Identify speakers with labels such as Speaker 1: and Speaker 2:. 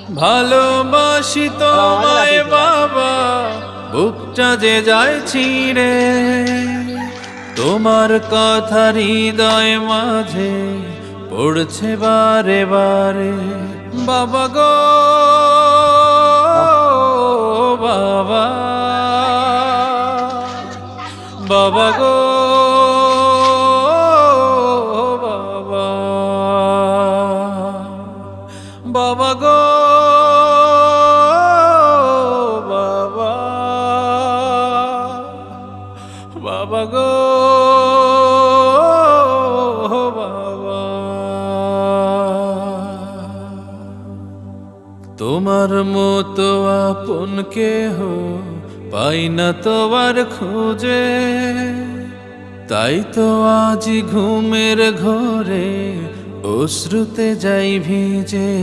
Speaker 1: ভালোবাসি তোমায় বাবা, বুকটা যে যায় ছিঁড়ে, তোমার কথা হৃদয় মাঝে পড়ছে বারে বারে। বাবা গো বাবা, বাবা গো বাবা, বাবা গো বাবা, বাবা গো বাবা। তোমার মতো আপন কেহ পাই না তোমার খোঁজে, তাই তো আজ ঘুমের ঘোরে অশ্রুতে যাই ভিজে।